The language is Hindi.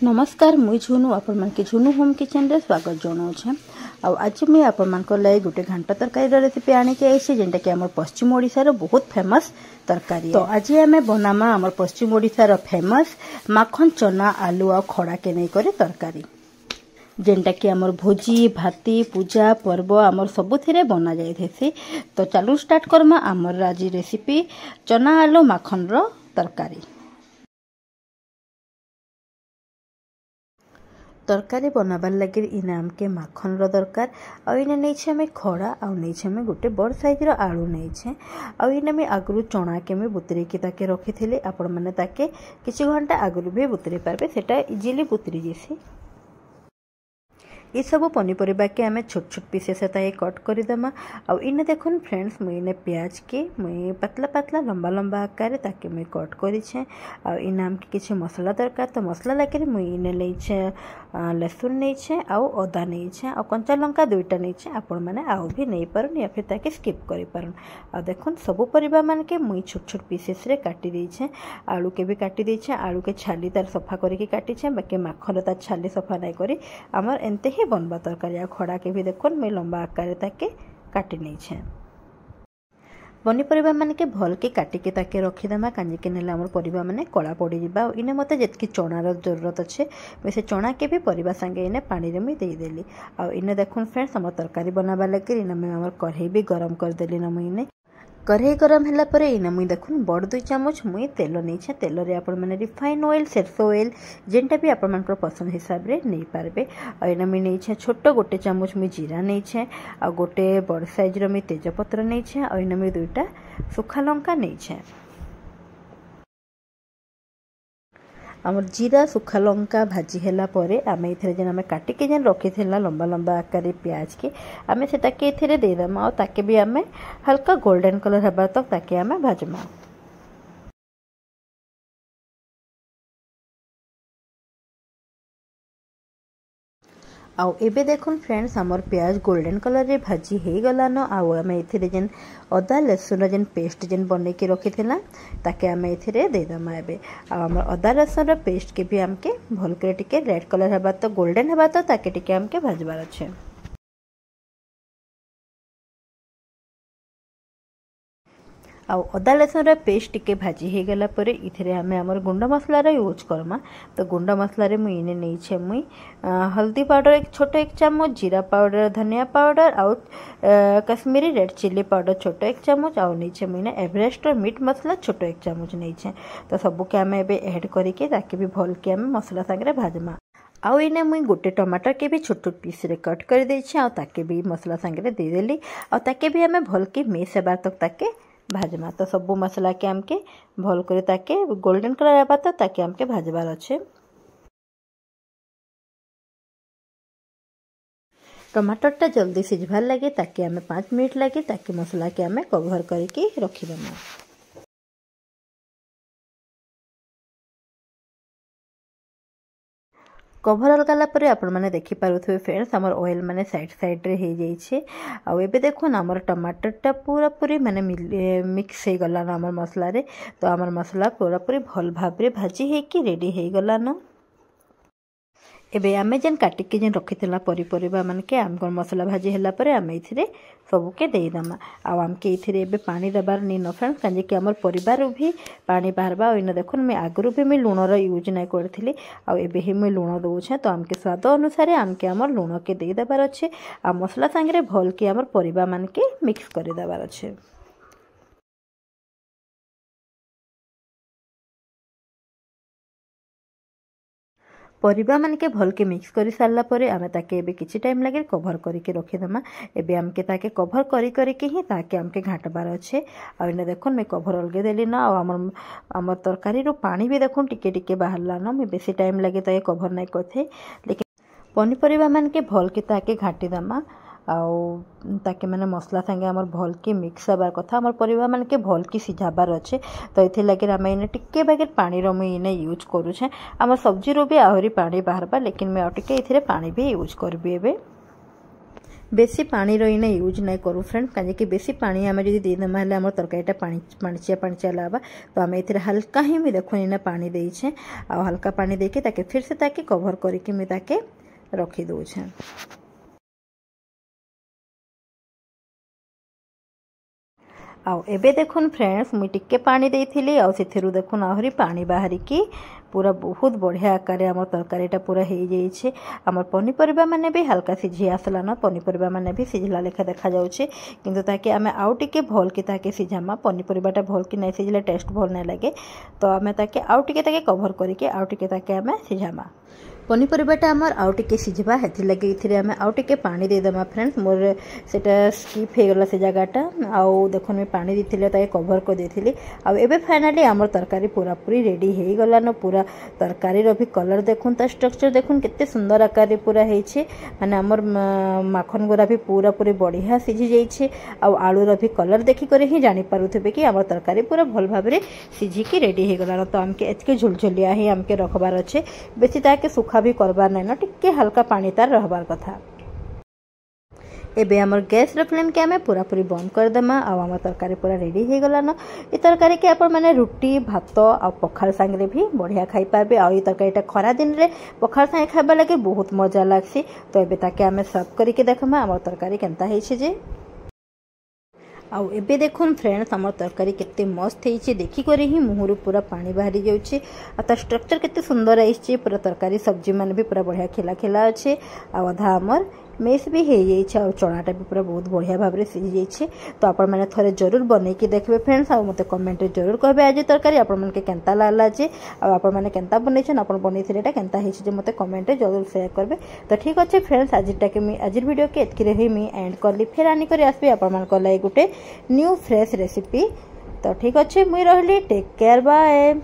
नमस्कार मुई झुनू आपण मन के झुनू होम किचन रे स्वागत जनाऊे। आज मुझे आपण मन लगे गोटे घांट तरकारी रेसिपी आनिक आई जेनटा कि आम पश्चिम ओडिशार बहुत फेमस तरकारी। तो आज आम बनामा आम पश्चिम ओडिशार फेमस माखन चना आलू आ खड़ा के नहीं करे तरकारी जेनटा कि आमर भोजी भाती पूजा पर्व आमर सबुथिरे बना जाइथेसी। तो चलू स्टार्ट करमा आमर आज रेसिपी चना आलू माखन रो तरकारी। तरकारी बनाबार लगे इना आमके माखन रो दरकार आना नहीं आम खड़ा आम गोटे बड़ साइज आलू नहीं आना मैं आगु चना के मैं बुतरे की ताके रखी थी आपण मैंने ताके किसी घंटा आगु भी बुतरे पारे सेटा इजिली बुतरी जैसी। ये सब पनीपरिया के आम छोट छोट पीसेस कट करदेमा। आने देखुन फ्रेंड्स मुझे प्याज के मुई पतला पतला लंबा लंबा आकार ताके मुई कट करें। आना आमके किसी मसला दरकार तो मसला लगे मुई नहीं लसुन नहीं आउ अदा नहीं आ कंचा लंका दुईटा नहीं आपण मैंने आउ भी नहीं पारन या फिर ताके स्किप कर पारन। आ देखुन सबू परिबा मान के मुई छोट छोट पीसेस रे काटी देछे। आलू के भी काटी देछे, आलू के छाली तार सफा करके काटीछे, बाकी माखन तार छाली सफा नहीं करी आमर एंते ही बनबा तरकारी। खड़ा के भी देखुन मैं लंबा आकार ताके काटी नहीं पनीपरिया मान के भल के काटिके ताके रखीदेमा कांजिके नेले आमर परिबा माने कला पड़ी जिबा। इने मते जेतकी चनार जरूरत अच्छे मैं से चना के भी परिबा संगे इने पानी रे मैं दे देली। आ इने देखुन फ्रेंड्स आमर तरकारी बनाबा लगे इने मैं आमर कढ़ई भी गरम कर देली ना। मुई कढ़ई गरम है पर इना मुई देखुन बड़ 2 चामच मुई तेल नहीं तेल रे आपण माने रिफाइन ऑयल सरसों ऑयल जेनटा भी आपण मानकर पसंद हिसाब रे नहीं पारबे। आना मुई नहीं छोट गोटे चामच मुई जीरा नहीं आ गोटे बड़ साइज रो मुई तेजपत्र नहीं आना मुई 2टा सुखा लंका नहीं। आमर जीरा सुखा लंका भाजी हैला परे आम ये जेन आम काटिके जेन रखी थिला लंबा लंबा आकार प्याज के आम से ताके देदेमा और ताके भी आम हल्का गोल्डन कलर हबार तक ताके आम भाजमा। आउ एबे देखुन फ्रेंड्स आमर प्याज गोल्डन कलर रे भाजी हो गलान। आम ये जेन अदा लसुन जेन पेस्ट जेन बन के रखी थिला ताके आम ये देदेमा। एबे आमर अदा लसुन पेस्ट के भी आमके भल करे टिके रेड कलर हबा तो गोल्डन हबा तो ताके टिके आमके भाजबार अच्छे। आउ अदा लसुन पेस्ट टिके भाजी हो गला परे इथिरे आमे हमर गुंड मसला रे यूज करमा। तो गुंड मसला रे मुई इने नहीं मुई हल्दी पाउडर एक छोटो 1 चामच, जीरा पाउडर, धनिया पाउडर आउ कश्मीरी रेड चिल्ली पाउडर छोटो 1 चामच आउ नहीं मुई ना एवरेस्ट और मीट मसला छोटो 1 चामच नहीं। तो सबू के आमे एबे ऐड करके ताकि भी भल के आमे मसला संगे भाजमा। आउ इने मुई गोटे टमाटर के भी छोट छोट पीस रे कट कर देछि आ ताके भी मसला संगे दे देली आ ताके भी आमे भल के मिक्स हेबार तक ताके भाजमा। तो सबू मसला के आमके भल करे ताके गोल्डन कलर आबा तो ताके आमके भाजबार अच्छे। टमाटर टा जल्दी सिझबार लगे ताके आमे 5 मिनट लगे ताकि मसला के आमे कवर करके रखिदेमा। कभर अलगाला परे आपण माने देखि पारुथबे फ्रेंड्स आमर ऑयल माने साइड साइड रे हे जाइछे। आ एबे देखुन आमर टमाटर टा पूरा पूरी माने मिक्स हे गला न आमर मसला रे। तो आमर मसला पूरा पूरी भल भाबरे भाजी हे कि रेडी हे गला न। एबे आमे जेन काटिके जेन रखिथिला परिपरिबा मान के आमर मसला भाजी हैला परे आमे इथिरे सबू के देदेमा। आ आमके इथिरे एबे पानी देबार नहीं न फ्रेंड्स काजे कि आमर परिवार भी पानी बाहरबा। इने देखुन मैं आगुरु भी मैं लुण रो यूज नहीं करथिली आ एबे ही मैं लुण दउछे। तो आमके स्वाद अनुसार आमके आमर लुण के दे देबार अच्छे आ मसला संगे भल के आमर परिबा मान के मिक्स कर देबार अच्छे। परिबा मान के भल के मिक्स कर सारा पर आम ताके एबे किछि टाइम लगे कभर करके रखीदेमा। एबे आमके ताके कभर करके ही ताके आमके घाटबार अच्छे। आने देखुन मैं कभर अलगे देली ना आमर तरकारी रो पानी भी देखुन टिके टिके बाहरला ना। मैं बेसी टाइम लगे ताके कभर नहीं करथे लेकिन पनीपरिया मान के भल के ताके घाटीदेमा। आउ ताके मैंने मसला संगे आमर भल के मिक्स हबार कथा आमर परिबा मान के भल की सिझाबार अच्छे। तो ये लगे आम इने टिके बागे पानी रो मुई इने यूज करूछे। आमर सब्जी रो भी आहरी पानी बाहरबा लेकिन मैं टिके इथिरे पानी भी यूज करबी। एबे बेसी पानी इना यूज नहीं करूँ फ्रेंड कहीं बेसी पानी आम जब देदेमा हेल्ले आम तरकारीटा पाणिचिया पाणिचिया लगा तो आम ए हल्का ही मुझे देखो इना पानी देछे आ हल्का पानी देके ताके फिर से ताके कवर करके मुझे ताके रखी दौछे। आउ एबे देखुन फ्रेंड्स मुई टिके पानी देइथिली आउ सेथिरु देखुन आहरी पानी बाहरिकी पूरा बहुत बढ़िया आकार आम तरकारीटा पूरा हो जाइए। आम पनीपरिया माने भी हल्का सिझी आसलान पनीपरिया माने भी सिझला लेखा देखा जाउछे किंतु ताके आमे आउ टिके भल कि ताके सिझामा पनीपरियाटा भल कि नहीं सिझले टेस्ट भल नहीं लगे तो आमे ताके आउ टिके ताके कवर करके आउ टिके ताके आमे सिझामा। पनीपरियाटा आमर आउ टिके सिझा हेथि लगे इथिरे आमे आउ टिके पानी देदेमा फ्रेंड्स मोर सेटा स्किप हो गला से जगहटा आउ देखो मैं पानी देथिले ताके कवर कर देथिली आउ एबे फाइनली आमर तरकारी पूरा पूरी रेडी हो गलान पूरा तरकारी रो भी कलर देखुन ता स्ट्रक्चर देखुन केते सुंदर आकार पूरा हेछे माने आमर माखन गुरा भी पूरा पूरी बढ़िया सिझी जाइछे आउ आलू रो भी कलर देखि करे ही जानि पारुथबे कि आमर तरकारी पूरा भल भाबरे सिझी की रेडी हो गलान तो हमके एतके झुलझुलिया ही हमके रखबार अच्छे बेसी ताके सुखा भी करबार नहीं ना टिके हल्का पानी तार रहबार कथा। एबे हमर गैस फ्लेम के आमे पूरा पूरी बंद कर देमा आ हमर तरकारी पूरा रेडी हो गलान। ए तरकारी के आपण माने रोटी भात आ पखाल संगे भी बढ़िया खाई पाबे आ ई तरकारीटा खरा दिन रे पखाल संगे खाबा लगे बहुत मजा लागसी तो एबे ताके आमे सर्व करके देखमा हमर तरकारी केनता हेछि जे आउ एबे देखुन फ्रेंड्स हमर तरकारी केते मस्त हेछि देखि करे ही मुहरु पूरा पानी बाहरी जाउछि आ त स्ट्रक्चर केते सुंदर आइछि पूरा तरकारी सब्जी माने भी पूरा बढ़िया खिला खिला अछि आ आधा हमर मेस भी हो जाइए और चनाटा भी पूरा बहुत बढ़िया भाव में सिझी जाइए तो आपण मैंने थोड़े जरूर बनई कि देखबे फ्रेंड्स आ मते कमेंट जरूर कहबे आज तरकारी आपण मन के केनता लागला जे आ आपण माने केनता बनैछन आपण बनई थिरेटा केनता हेछि जे मते कमेंट जरूर शेयर करबे। तो ठीक अच्छे फ्रेंड्स आजिटा के मी आज वीडियो के एतकी रही मी एंड करली फिर आनी करी आसबे आपण मन को लाई गुटे न्यू फ्रेश रेसिपी। तो ठीक अच्छे मुई रहली टेक केयर बाय।